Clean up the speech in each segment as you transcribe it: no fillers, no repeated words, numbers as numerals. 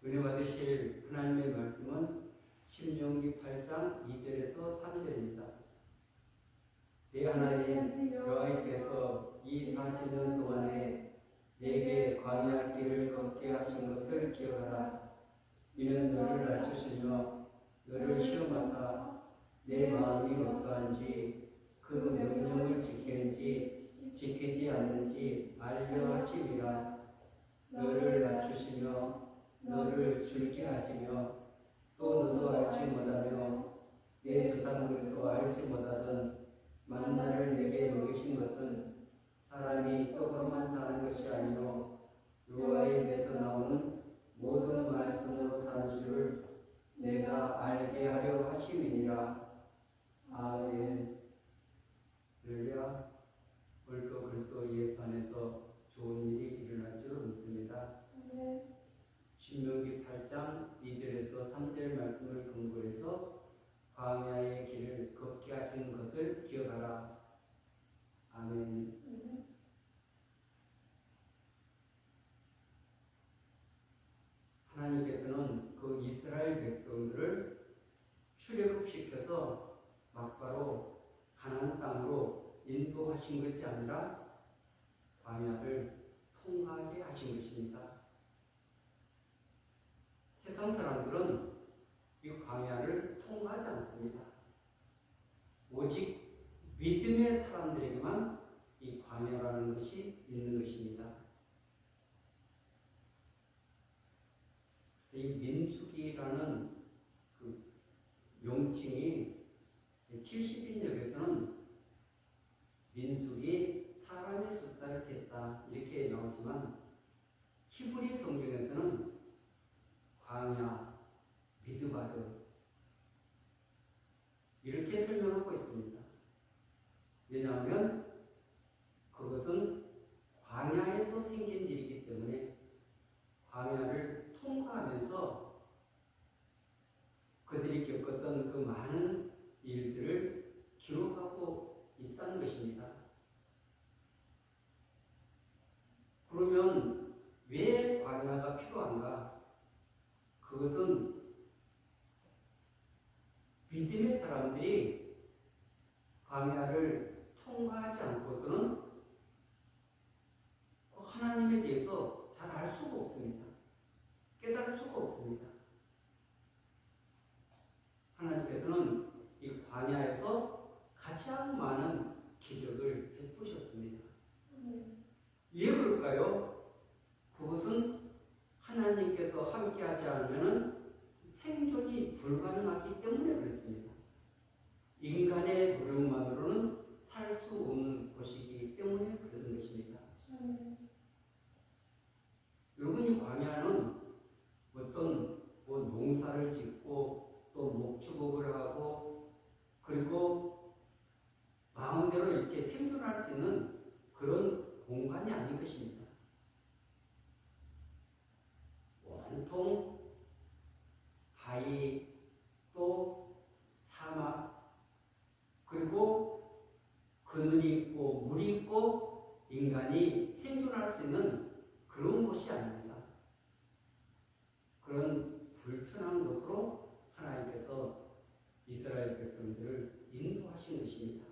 은혜 받으실 하나님의 말씀은 신명기 8장 2절에서 3절입니다. 내 하나님 여호와께서 이 40년 동안에 내게 광야 길을 걷게 하신 것을 기억하라. 이는 너를 낮추시며 너를 시험하사 내 마음이 어떠한지 그 명령을 지키는지 지키지 않는지 알려 하심이라. 너를 낮추시며 너를 줄게 하시며 또 너도 알지 못하며 내 조상들도 알지 못하던 만나를 내게 먹이신 것은 사람이 떡으로만 사는 것이 아니요 여호와의 입에서 나오는 모든 말씀으로 사는 줄을 내가 알게 하려 하심이니라. 아멘. 할렐루야. 오늘도 그리스도 예수 안에서 좋은 일이 일어날 줄 믿습니다. 신명기 8장 2절에서 3절 말씀을 근거로 해서 광야의 길을 걷게 하신 것을 기억하라. 아멘. 하나님께서는 그 이스라엘 백성들을 출애굽시켜서 막바로 가나안 땅으로 인도하신 것이 아니라 광야를 통과하게 하신 것입니다. 세상 사람들은 이 광야를 통과하지 않습니다. 오직 믿음의 사람들에게만 이 광야라는 것이 있는 것입니다. 그래서 이 민수기라는 그 명칭이 70인역에서는 민수기 사람의 숫자를 셌다 이렇게 나오지만 히브리 성경에서는 광야, 미드바르 이렇게 설명하고 있습니다. 왜냐하면 그것은 광야에서 생긴 일이기 때문에 광야를 통과하면서 그들이 겪었던 그 많은 일들을 기록하고 있다는 것입니다. 그러면 왜 광야가 필요한가? 그것은 믿음의 사람들이 광야를 통과하지 않고서는 하나님에 대해서 잘 알 수가 없습니다. 깨달을 수가 없습니다. 하나님께서는 이 광야에서 가장 많은 기적을 베푸셨습니다. 왜 그럴까요? 그것은 하나님께서 함께하지 않으면 생존이 불가능하기 때문에 그렇습니다. 인간의 노력만으로는 살 수 없는 것이기 때문에 그런 것입니다. 여러분, 이 광야는 어떤 농사를 짓고 또 목축업을 하고 그리고 마음대로 이렇게 생존할 수 있는 그런 공간이 아닌 것입니다. 온통 바위 또 사막 그리고 그늘이 있고 물이 있고 인간이 생존할 수 있는 그런 곳이 아닙니다. 그런 불편한 곳으로 하나님께서 이스라엘 백성들을 인도하신 것입니다.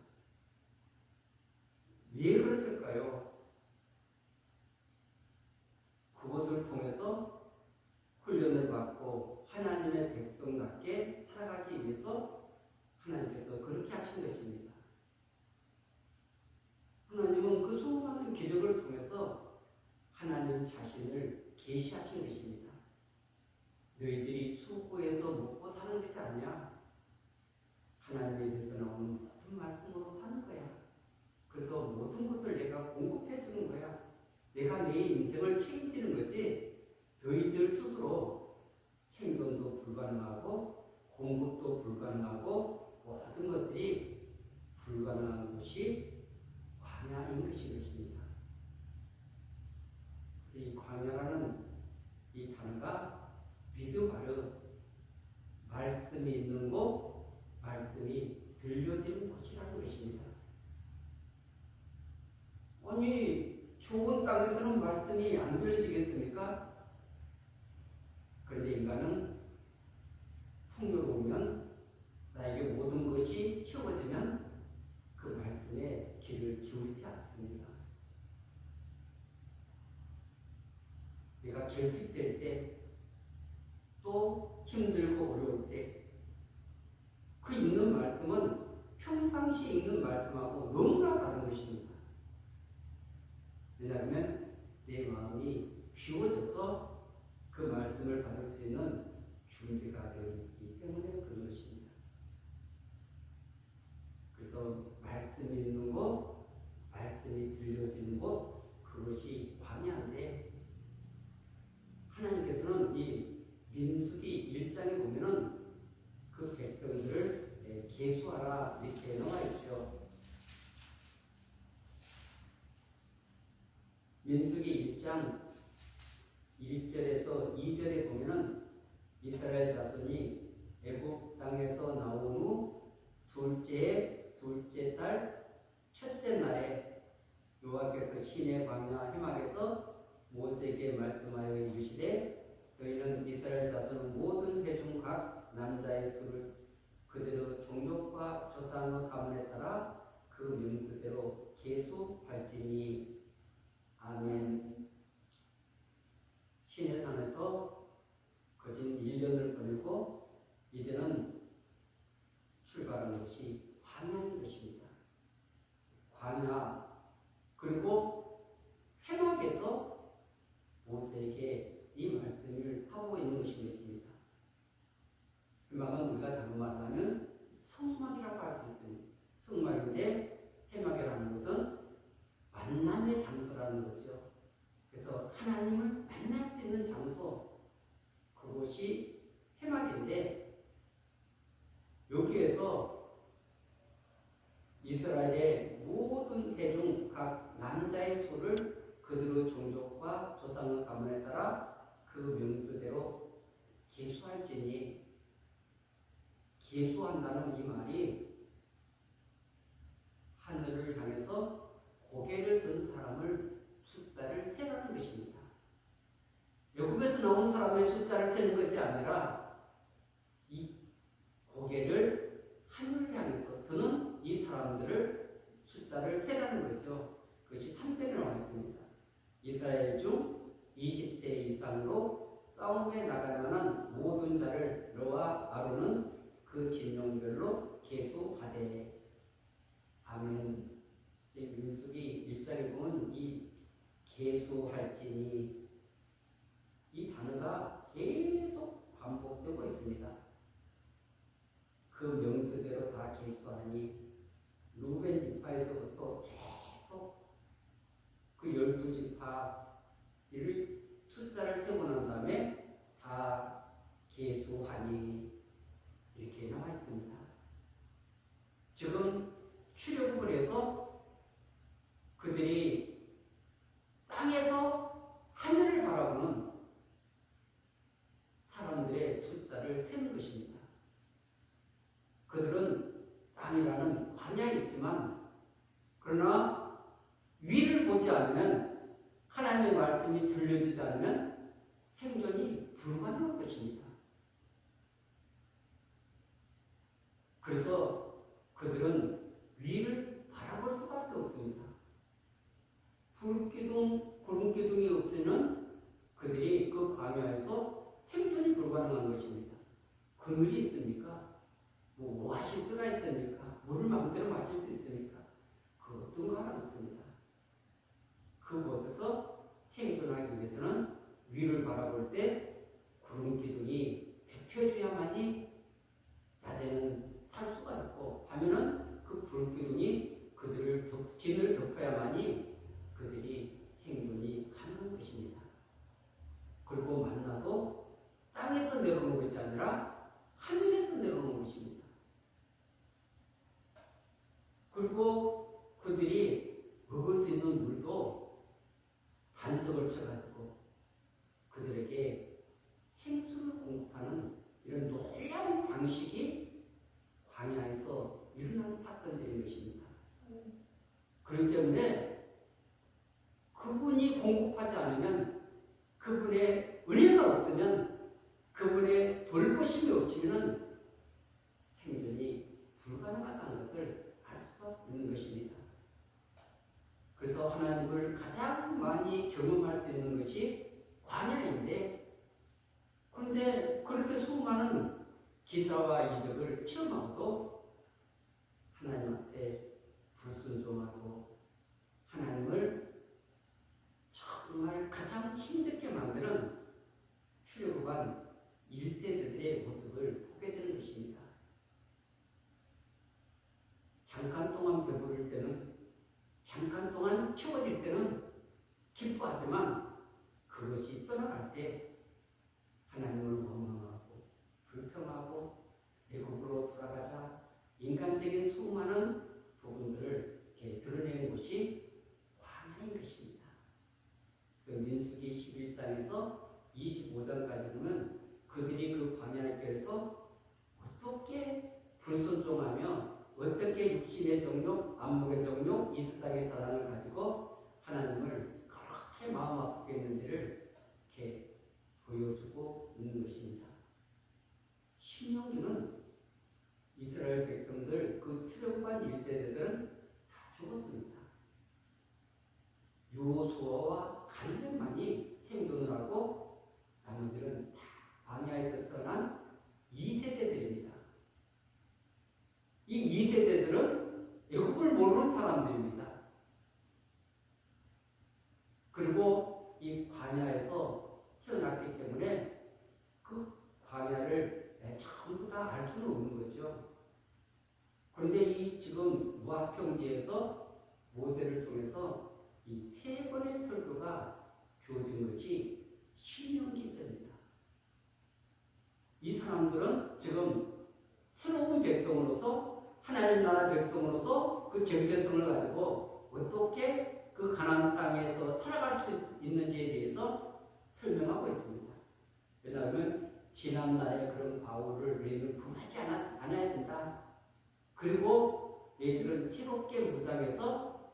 왜 그랬을까요? 그곳을 통해서 훈련을 받고 하나님의 백성답게 살아가기 위해서 하나님께서 그렇게 하신 것입니다. 하나님은 그 수많은 기적을 통해서 하나님 자신을 계시하신 것입니다. 너희들이 수고해서 먹고 사는 것이 아니야. 하나님의 입에서 나오는 모든 말씀으로 사는 거야. 그래서 모든 것을 내가 공급해 주는 거야. 내가 내 인생을 책임지는 거지. 너희들 스스로 생존도 불가능하고 공급도 불가능하고 모든 것들이 불가능한 곳이 광야인 것입니다. 그래서 이 광야라는 이 단어가 미드바르, 말씀이 있는 곳, 말씀이 들려지는 곳이라는 것입니다. 아니, 좋은 땅에서는 말씀이 안 들려지겠습니까? 그런데 인간은 풍요로우면 나에게 모든 것이 채워지면 그 말씀에 귀를 기울이지 않습니다. 내가 결핍될 때, 또 힘들고 어려울 때, 그 읽는 말씀은 평상시 읽는 말씀하고 너무나 다른 것입니다. 왜냐하면 내 마음이 비워져서 그 말씀을 받을 수 있는 준비가 되어 있기 때문에 그런 것입니다. 그래서 말씀이 있는 곳, 말씀이 들려지는 곳, 그것이 광야인데, 하나님께서는 이 민수기 1장에 보면은 그 백성들을 계수하라 이렇게 나와 있죠. 민수기 1장 1절에서 2절에 보면은 이스라엘 자손이 애굽 땅에서 나온 후 둘째 달 첫째 날에 여호와께서 시내 광야 해막에서 모세에게 말씀하여 이르시되 너희는 이스라엘 자손 모든 회중 각 남자의 수를 그대로 종족과 조상의 가문에 따라 그 명수대로 계수할지니 아멘. 시내산에서 거진 1년을 보내고 이제는 출발한 것이 광야인 것입니다. 광야, 그리고 해막에서 모세에게 이 말씀을 하고 있는 것입니다. 해막은 우리가 다른 말로 하면 성막이라고 할 수 있습니다. 성막인데 해막이라는 것은 만남의 장소라는 거죠. 그래서 하나님을 만날 수 있는 장소, 그것이 해막인데, 여기에서 이스라엘의 모든 회중 각 남자의 수를 그들의 종족과 조상의 가문에 따라 그 명수대로 계수할지니, 계수한다는 이 말이 하늘을 향해서 고개를 든 사람을 숫자를 세라는 것입니다. 애굽에서 나온 사람의 숫자를 세는 것이 아니라 이 고개를 하늘을 향해서 드는 이 사람들을 숫자를 세라는 거죠. 그것이 3절에 나와 있습니다. 이스라엘 중 20세 이상으로 싸움에 나갈 만한 모든 자를 너와 아론은 그 진영별로 계수하되. 아멘. 민수기 1장에 보면 이 계수할지니, 이 단어가 계속 반복되고 있습니다. 그 명수대로 다 계수하니, 루벤 지파에서부터 계속 그 12지파를 숫자를 세고 난 다음에 다 계수하니 이렇게 나와 있습니다. 지금 출애굽을 해서 그들이 땅에서 하늘을 바라보는 사람들의 숫자를 세는 것입니다. 그들은 땅이라는 광야에 있지만, 그러나 위를 보지 않으면, 하나님의 말씀이 들려지지 않으면 생존이 불가능한 것입니다. 그래서 그들은 위를 바라볼 수밖에 없습니다. 구름 기둥이 없으면 그들이 그 광야에서 생존이 불가능한 것입니다. 그늘이 있습니까? 오아시스가 있습니까? 물을 마음대로 마실 수 있습니까? 그 어떤 거 하나 없습니다. 그곳에서 생존하기 위해서는 위를 바라볼 때 구름 기둥이 덮여줘야만이 낮에는 살 수가 있고, 밤에는 그 구름 기둥이 그들을 진을 덮어야만이 그들이 생존이 가능한 것입니다. 그리고 만나도 땅에서 내려오는 것이 아니라 하늘에서 내려오는 것입니다. 그리고 그들이 먹을 수 있는 물도 단석을 쳐가지고 그들에게 생수를 공급하는 이런 놀라운 방식이 광야에서 일어난 사건들인 것입니다. 그렇기 때문에 그분이 공급하지 않으면, 그분의 은혜가 없으면 그분의 돌보심이 없으면 생존이 불가능하다는 것을 알 수가 있는 것입니다. 그래서 하나님을 가장 많이 경험할 수 있는 것이 광야인데, 그런데 그렇게 수많은 기사와 이적을 체험하고도 하나님 앞에 불순종하고 하나님을 정말 가장 힘들게 만드는 출애굽한 1세대들의 모습을 보게 되는 것입니다. 잠깐 동안 배부를 때는, 잠깐 동안 채워질 때는 기뻐하지만 그것이 떠나갈 때 하나님을 원망하고 불평하고 애국으로 돌아가자, 인간적인 수많은 부분들을 이렇게 드러내는 것이 광야인 것입니다. 그래서 민수기 11장에서 25장까지 보면 그들이 그 광야의 길에서 어떻게 불순종하며 어떻게 육신의 정욕, 안목의 정욕, 이 세상의 자랑을 가지고 하나님을 그렇게 마음 아프게 했는지를 이렇게 보여주고 있는 것입니다. 신명기는 이스라엘 백성들, 그 출애굽한 1세대들은 다 죽었습니다. 여호수아와 갈렙만이 생존을 하고 나머지는 다 광야에서 태어난 2세대들입니다. 이 2세대들은 애굽을 모르는 사람들입니다. 그리고 이 광야에서 태어났기 때문에 그 광야를 전부 다 알 수는 없는 거죠. 그런데 이 지금 무화평지에서 모세를 통해서 이 3번의 설교가 주어진 것이 신명기서입니다. 이 사람들은 지금 새로운 백성으로서, 하나님 나라 백성으로서 그 정체성을 가지고 어떻게 그 가나안 땅에서 살아갈 수 있는지에 대해서 설명하고 있습니다. 왜냐하면 지난날의 그런 바울을 너희는 범하지 않아야 된다. 그리고 너희들은 새롭게 무장해서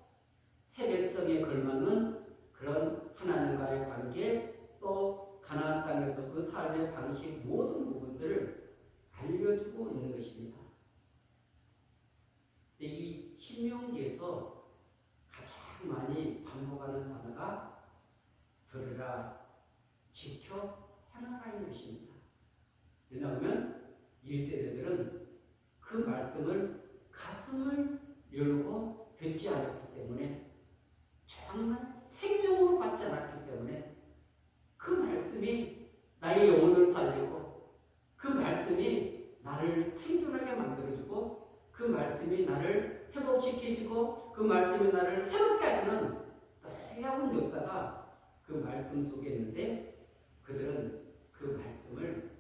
새 백성에 걸맞는 그런 하나님과의 관계, 또 가나안 땅에서 그 삶의 방식, 모든 부분들을 알려주고 있는 것입니다. 이 신명기에서 가장 많이 반복하는 단어가 들으라, 지켜, 행하라인 것입니다. 왜냐하면 1세대들은 그 말씀을 가슴을 열고 듣지 않았기 때문에, 정말 생명으로 받지 않았기 때문에 그 말씀이 나의 영혼을 살리고 그 말씀이 나를 생존하게 만들어주고 그 말씀이 나를 회복시키시고 그 말씀이 나를 새롭게 하시는 놀라운 역사가 그 말씀 속에 있는데 그들은 그 말씀을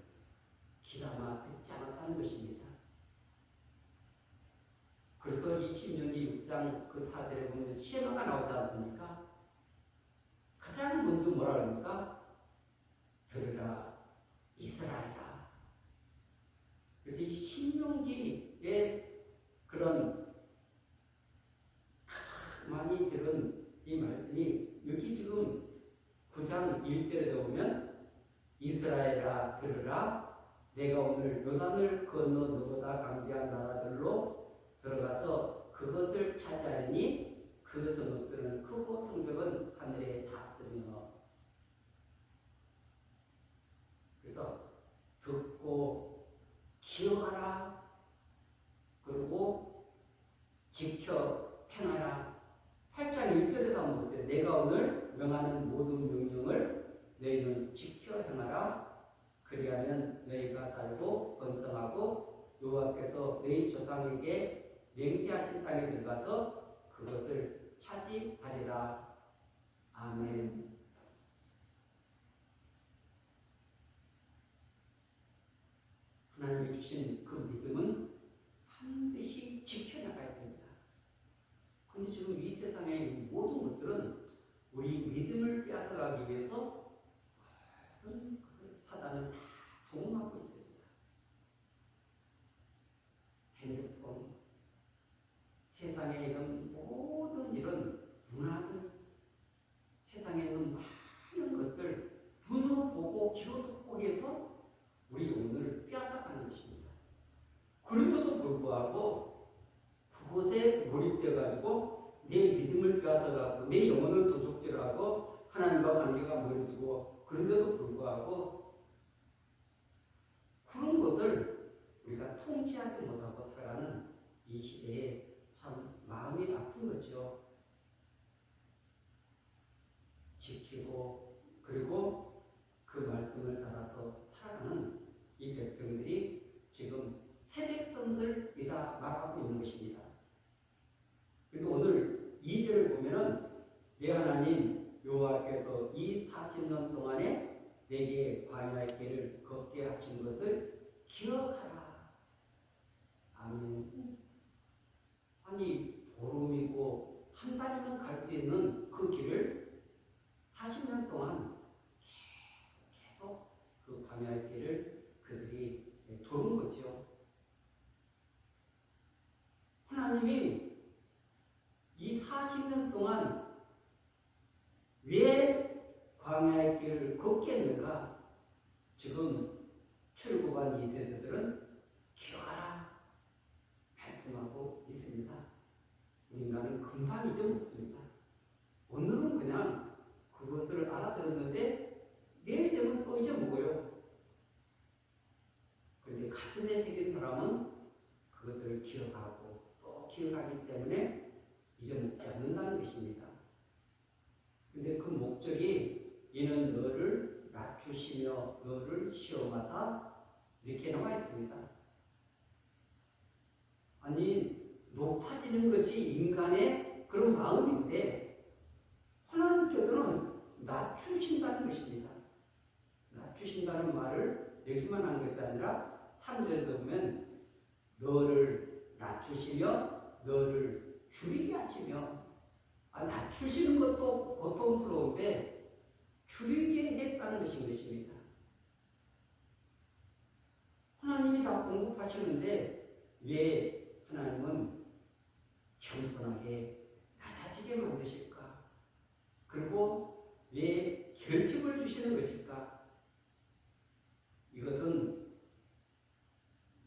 귀담아 듣지 않았다는 것입니다. 그래서 이 신명기 6장 그 4절에 보면 쉐마가 나오지 않습니까? 가장 먼저 뭐라 그럽니까? 들으라 이스라엘아. 그래서 이 신명기의 그런 가장 많이 들은 이 말씀이 여기 지금 9장 1절에 보면 이스라엘아 들으라, 내가 오늘 요단을 건너 너보다 강대한 나라들로 들어가서 그것을 차지하리니 그 성읍들은 크고 성벽은 하늘에 닿으며. 그래서 듣고 기억하라, 그리고 지켜 행하라. 8장 1절에도 한번 보세요. 내가 오늘 명하는 모든 명령을 너희는 지켜 행하라. 그리하면 너희가 살고 번성하고 여호와께서 너희 조상에게 맹세하신 땅에 들어가서 그것을 차지하리라. 아멘. 하나님이 주신 그 믿음은 반드시 지켜나가야 됩니다. 그런데 지금 이 세상의 모든 것들은 우리 믿음을 빼앗아가기 위해서 모든 것을 사단은 다 동원하고 있습니다. 핸드폰, 세상에 이런 모든 이런 문화들, 세상에 있는 많은 것들 눈으로 보고 귀로 듣고 해서 내 영혼을 도둑질하고 하나님과 관계가 멀어지고 그런데도 불구하고 그런 것을 우리가 통제하지 못하고 살아가는 이 시대에 참 마음이 아픈 거죠. 지키고 그리고 그 말씀을 따라서 살아가는 이 백성들이 지금 새 백성들이다 말하고 있는 것입니다. 그리고 오늘 2절을 보면은 내 하나님 여호와께서 이 40년 동안에 내게 광야의 길을 걷게 하신 것을 기억하라. 아멘. 아니 보름이고 한 달이면 갈 수 있는 그 길을 40년 동안 계속 그 광야의 길을 그들이 도는 거죠. 하나님이 이 40년 동안 왜 광야의 길을 걷게 했는가? 지금 출애굽한 2세대들은 기억하라 말씀하고 있습니다. 인간은 금방 잊어먹습니다. 오늘은 그냥 그것을 알아들었는데 내일 되면 또 잊어먹어요. 그런데 가슴에 새긴 사람은 그것을 기억하고 또 기억하기 때문에 잊어먹지 않는다는 것입니다. 그런데 그 목적이 이는 너를 낮추시며 너를 시험하사 이렇게 나와 있습니다. 아니 높아지는 것이 인간의 그런 마음인데 하나님께서는 낮추신다는 것입니다. 낮추신다는 말을 여기만 한 것이 아니라 3절에도 보면 너를 낮추시며 너를 줄이게 하시며 낮추시는 것도 고통스러운데 줄이게 했다는 것입니다. 하나님이 다 공급하시는데 왜 하나님은 겸손하게 낮아지게 만드실까? 그리고 왜 결핍을 주시는 것일까? 이것은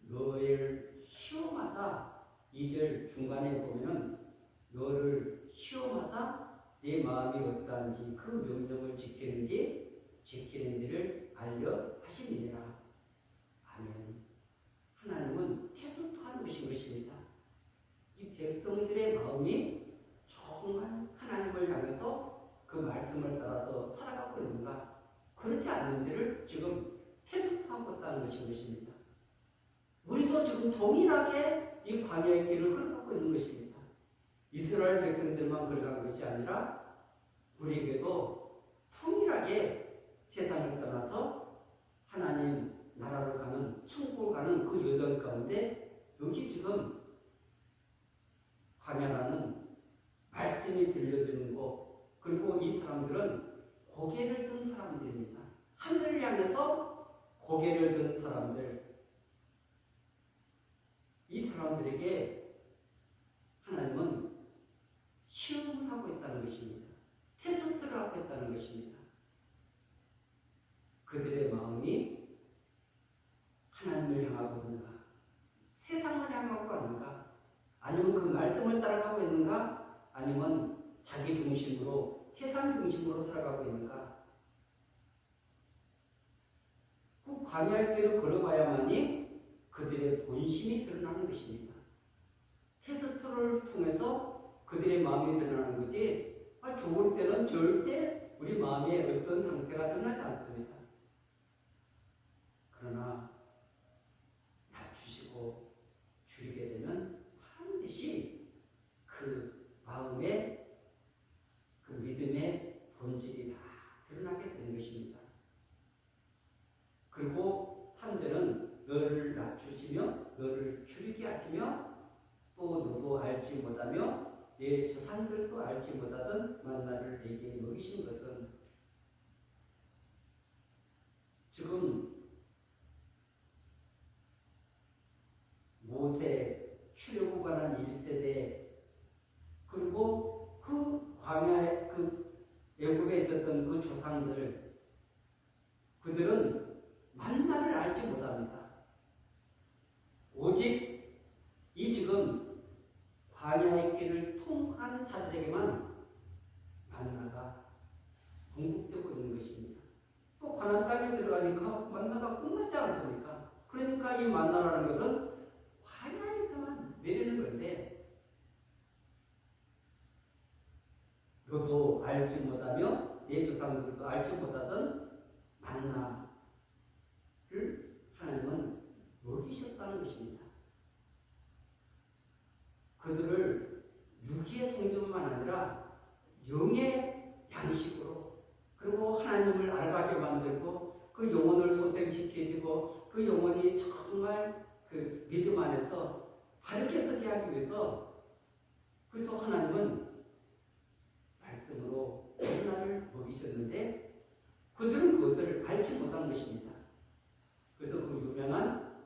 너를 시험하사 2절 중간에 보면 너를 시험하사 내 마음이 어떠한지 그 명령을 지키는지를 알려 하심이니라. 아멘. 하나님은 테스트하는 것입니다. 이 백성들의 마음이 정말 하나님을 향해서 그 말씀을 따라서 살아가고 있는가 그렇지 않는지를 지금 테스트하고 있다는 것입니다. 우리도 지금 동일하게 이 광야의 길을 걸어가고 있는 것입니다. 이스라엘 백성들만 걸어간 것이 아니라 우리에게도 통일하게 세상을 떠나서 하나님 나라로 가는 천국을 가는 그 여정 가운데 여기 지금 광야라는 말씀이 들려주는 곳 그리고 이 사람들은 고개를 든 사람들입니다. 하늘을 향해서 고개를 든 사람들 이 사람들에게 하나님은 시험을 하고 있다는 것입니다. 테스트를 하고 있다는 것입니다. 그들의 마음이 하나님을 향하고 있는가? 세상을 향하고 있는가? 아니면 그 말씀을 따라가고 있는가? 아니면 자기 중심으로 세상 중심으로 살아가고 있는가? 그 광야의 길을 걸어봐야만이 그들의 본심이 드러나는 것입니다. 테스트를 통해서 그들의 마음이 드러나는 거지 좋을 때는 절대 우리 마음에 어떤 상태가 드러나지 않습니다. 그러나 낮추시고 줄이게 되면 반드시 그 마음의 그 믿음의 본질이 다 드러나게 되는 것입니다. 그리고 3절은 너를 낮추시며 너를 줄이게 하시며 또 너도 알지 못하며 내 조상들도 알지 못하던 만나를 내게 먹이신 것은 지금 모세 출애굽하는 1세대 그리고 그 광야에 그 애굽에 있었던 그 조상들 그들은 만나를 알지 못합니다. 오직 이 지금 광야의 길을 통한 자들에게만 공급되고 있는 것입니다. 또 가나안 땅에 들어가니까 만나가 끝났지 않습니까? 그러니까 이 만나라는 것은 광야에서만 내리는 건데 너도 알지 못하며 내 조상들도 알지 못하던 만나를 하나님은 먹이셨다는 것입니다. 그들을 육의 성전만 아니라 영의 양식으로 그리고 하나님을 알아가게 만들고 그 영혼을 소생시켜주고 그 영혼이 정말 그 믿음 안에서 바르게 서게 하기 위해서 그래서 하나님은 말씀으로 만나를 먹이셨는데 그들은 그것을 알지 못한 것입니다. 그래서 그 유명한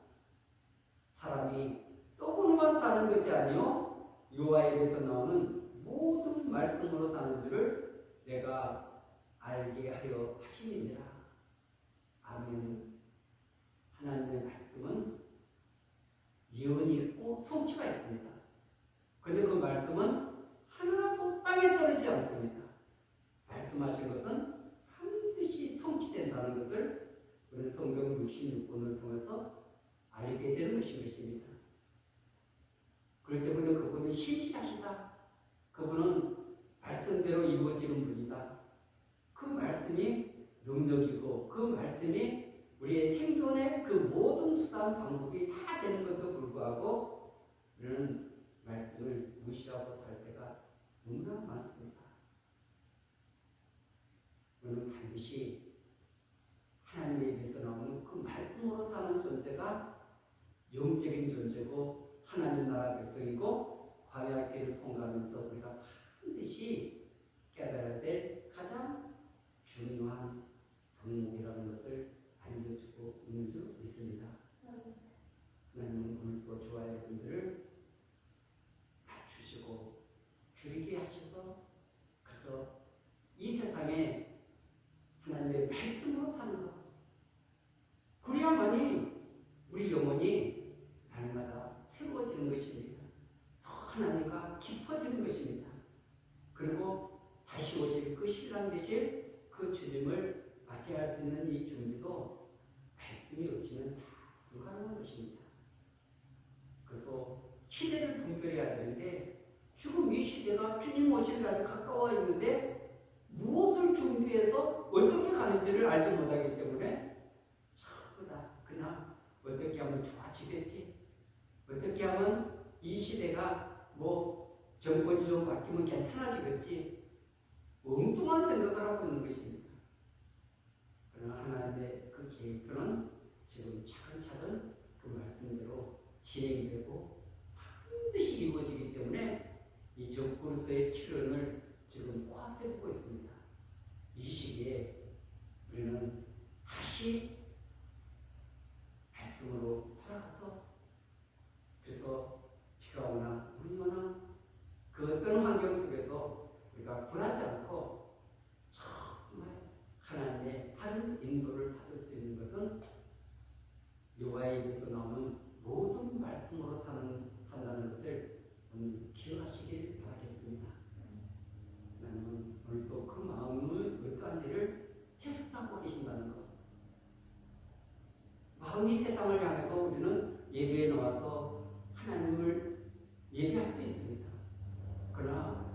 사람이 떡으로만 사는 것이 아니요 여호와의 입에서 나오는 모든 말씀으로 사는 줄을 내가 알게 하려 하심이니라. 아멘. 하나님의 말씀은 예언이 있고 성취가 있습니다. 그런데 그 말씀은 하나도 땅에 떨어지지 않습니다. 말씀하신 것은 반드시 성취된다는 것을 우리는 성경 66권을 통해서 알게 되는 것입니다. 그렇기 때문에 그분은 신실하시다. 그분은 말씀대로 이루어지는 분이다. 그 말씀이 능력이고 그 말씀이 우리의 생존의 그 모든 수단 방법이 다 되는 것도 불구하고 우리는 말씀을 무시하고 살 때가 너무나 많습니다. 우리는 반드시 하나님의 입에서 나오는 그 말씀으로 사는 존재가 영적인 존재고 하나님 나라 백성이고 광야 길을 통과하면서 우리가 반드시 깨달아야 될 가장 중요한 덕목이라는 것을 알려주고 있는 줄 믿습니다. 하나님은 오늘도 좋아요 분들을 낮추시고 줄이게 하셔서 그래서 이 세상에 하나님의 말씀으로 사는 것 그래야만이 우리 영혼이 날마다 새로워지는 것입니다. 더 하나님과 깊어지는 것입니다. 그리고 다시 오실 그 신랑 되실 그 주님을 맞이할 수 있는 이 준비도 말씀이 없이는 다 불가능한 것입니다. 그래서 시대를 분별해야 되는데 지금 이 시대가 주님 오실 날이 가까워 있는데 무엇을 준비해서 어떻게 가는지를 알지 못하기 때문에 전부 다 그냥 어떻게 하면 좋아지겠지, 어떻게 하면 이 시대가 뭐 정권이 좀 바뀌면 괜찮아지겠지, 엉뚱한 생각을 하고 있는 것입니다. 그러나 하나님의 그 계획표는 지금 차근차근 그 말씀대로 진행되고 반드시 이루어지기 때문에 이 적그리스도의 출현을 지금 코앞에 두고 있습니다. 이 시기에 우리는 다시 말씀으로 돌아가서 그래서 비가 오나 눈이 오나 그 어떤 환경 속에도 우리가 불하지 않고 정말 하나님의 다른 인도를 받을 수 있는 것은 여호와의 입에서 나오는 모든 말씀으로 산다는 것을 오늘 기억하시길 바라겠습니다. 하나님은 오늘도 그 마음을 어떠한지를 테스트하고 계신다는 것. 마음이 세상을 향해도 우리는 예배에 나와서 하나님을 예배할 수 있습니다. 그러나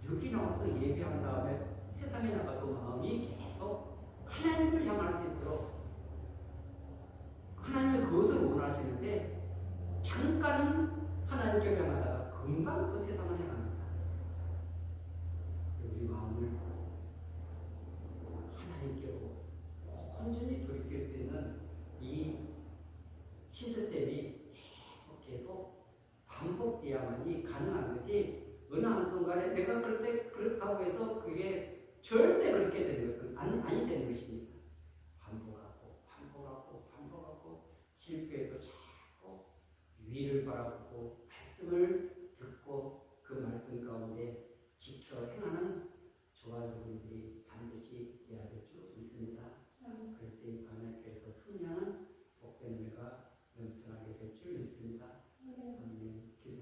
여기 나와서 예배한 다음에 세상에 나가도 마음이 계속 하나님을 향할 수 있도록 하나님이 그것을 원하시는데 잠깐은 하나님께 향하다가 금방 또 세상을 향합니다. 우리 마음을 하나님께로 온전히 돌이킬 수 있는 이 시스템이 계속 반복되어야만이 가능한 거지 어느 한순간에 내가 그럴 때 그렇다고 해서 그게 절대 그렇게 되는 것은 아니 되는 것입니다. 반복하고 실패해도 자꾸 위를 바라보고 말씀을 듣고 그 말씀 가운데 지켜 행하는 저와 여러분들이 반드시 되어야 될 줄 믿습니다. 그럴 때 이 광야길에서 승리하는 복된 은혜가 넘쳐나게 될 줄 믿습니다.